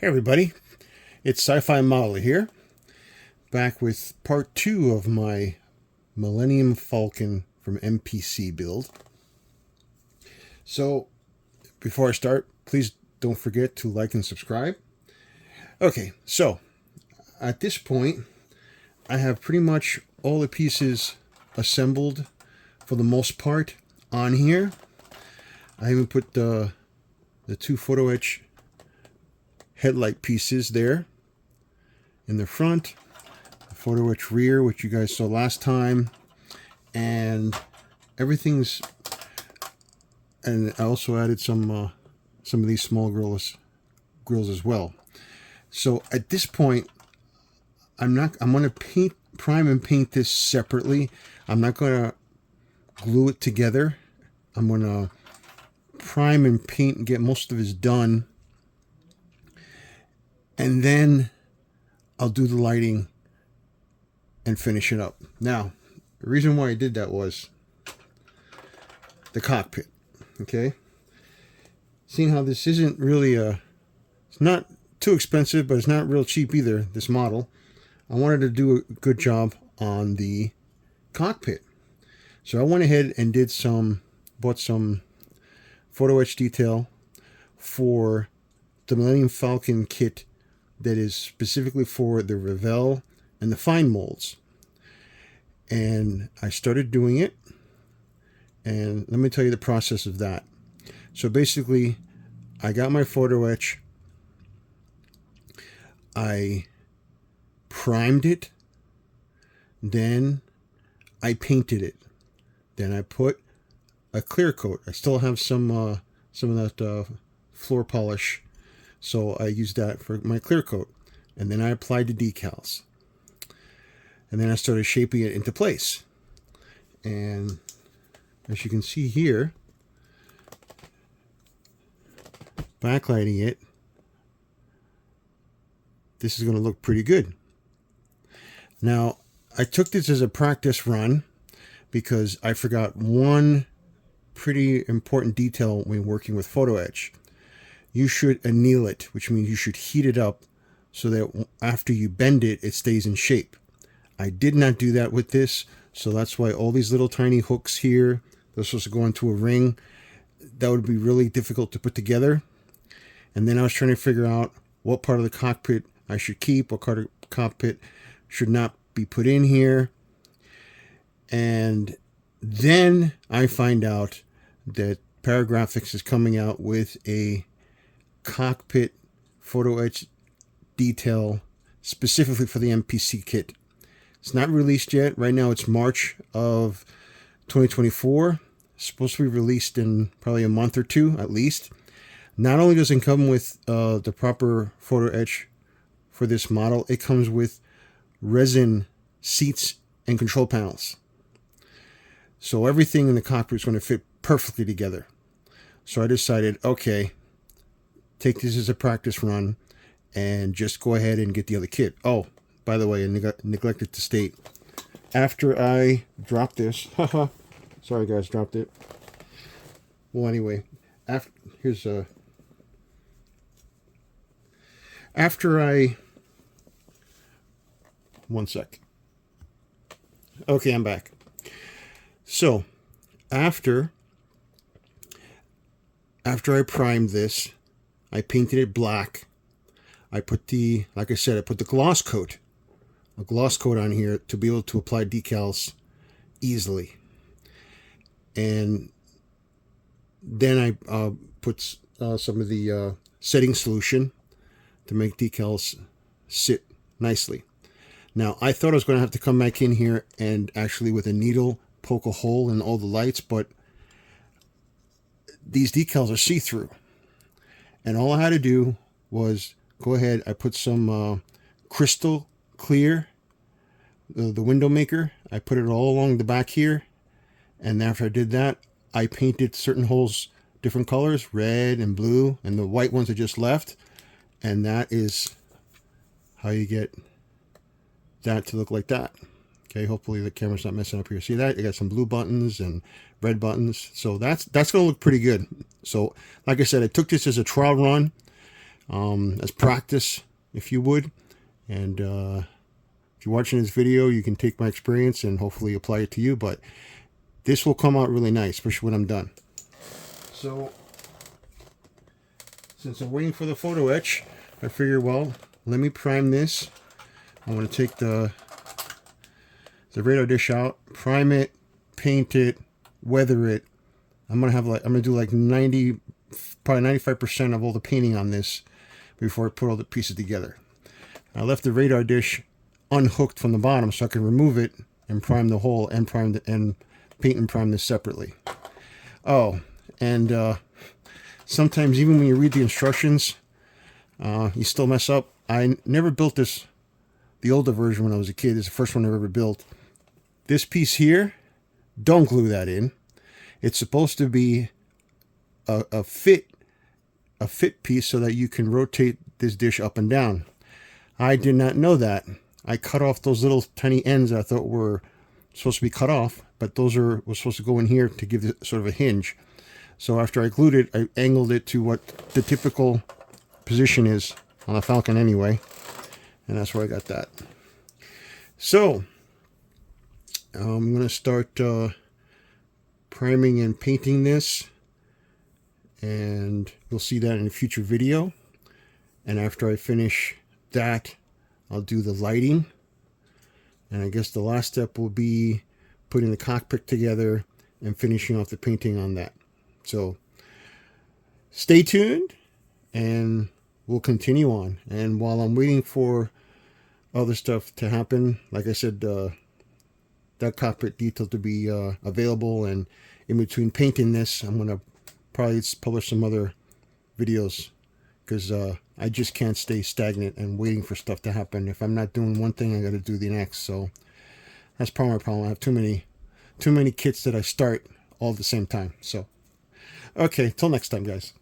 Hey everybody, it's Sci-Fi Modeler here, back with part 2 of my Millennium Falcon from MPC build. So, before I start, please don't forget to like and subscribe. Okay, so, at this point, I have pretty much all the pieces assembled for the most part on here. I even put the two photo etch headlight pieces there in the front, the photo etch rear, which you guys saw last time, and everything's. And I also added some of these small grills as well. So at this point, I'm going to prime and paint this separately. I'm not going to glue it together. I'm going to prime and paint and get most of this done. And then I'll do the lighting and finish it up. Now, the reason why I did that was the cockpit. Okay? Seeing how this isn't really it's not too expensive, but it's not real cheap either, this model. I wanted to do a good job on the cockpit. So I went ahead and bought some photo etch detail for the Millennium Falcon kit that is specifically for the Revell and the fine molds. And I started doing it. And let me tell you the process of that. So basically, I got my photo etch. I primed it. Then I painted it. Then I put a clear coat. I still have some of that floor polish, so I used that for my clear coat. And then I applied the decals. And then I started shaping it into place. And as you can see here, backlighting it, this is going to look pretty good. Now, I took this as a practice run because I forgot one pretty important detail when working with photo etch. You should anneal it, which means you should heat it up so that after you bend it, it stays in shape. I did not do that with this, so that's why all these little tiny hooks here, they're supposed to go into a ring. That would be really difficult to put together. And then I was trying to figure out what part of the cockpit I should keep, what part of the cockpit should not be put in here. And then I find out that Paragraphics is coming out with a cockpit photo etch detail specifically for the MPC kit. It's not released yet. Right now it's March of 2024. It's supposed to be released in probably a month or two at least. Not only does it come with the proper photo etch for this model, it comes with resin seats and control panels. So everything in the cockpit is going to fit perfectly together. So I decided, okay, take this as a practice run and just go ahead and get the other kit. Oh, by the way, I neglected to state, after I dropped this, sorry guys, dropped it. Well, anyway, one sec. Okay, I'm back. So, after I primed this, I painted it black. I put like I said, I put the gloss coat, a gloss coat on here to be able to apply decals easily. And then I put some of the setting solution to make decals sit nicely. Now, I thought I was going to have to come back in here and actually with a needle poke a hole in all the lights, but these decals are see-through. And all I had to do was go ahead, I put some crystal clear, the window maker. I put it all along the back here. And after I did that, I painted certain holes different colors, red and blue, and the white ones are just left. And that is how you get that to look like that. Okay, hopefully the camera's not messing up here. See that? You got some blue buttons and red buttons. So that's going to look pretty good. So, like I said, I took this as a trial run. as practice, if you would. And if you're watching this video, you can take my experience and hopefully apply it to you. But this will come out really nice, especially when I'm done. So, since I'm waiting for the photo etch, I figure, well, let me prime this. I'm going to take the radar dish out, prime it, paint it, weather it. I'm gonna do like 90, probably 95% of all the painting on this before I put all the pieces together. I left the radar dish unhooked from the bottom so I can remove it and prime the hole and paint and prime this separately. Oh, and sometimes even when you read the instructions, you still mess up. I never built this, the older version when I was a kid. It's the first one I've ever built. This piece here, don't glue that in. It's supposed to be a fit piece so that you can rotate this dish up and down. I did not know that. I cut off those little tiny ends I thought were supposed to be cut off, but those were supposed to go in here to give it sort of a hinge. So after I glued it, I angled it to what the typical position is on a Falcon anyway, and that's where I got that. So I'm going to start priming and painting this, and you'll see that in a future video. And after I finish that, I'll do the lighting, and I guess the last step will be putting the cockpit together and finishing off the painting on that. So stay tuned and we'll continue on. And while I'm waiting for other stuff to happen, like I said, that cockpit detail to be available, and in between painting this, I'm going to probably publish some other videos, because I just can't stay stagnant and waiting for stuff to happen. If I'm not doing one thing, I got to do the next. So that's probably my problem. I have too many kits that I start all at the same time. So okay, till next time, guys.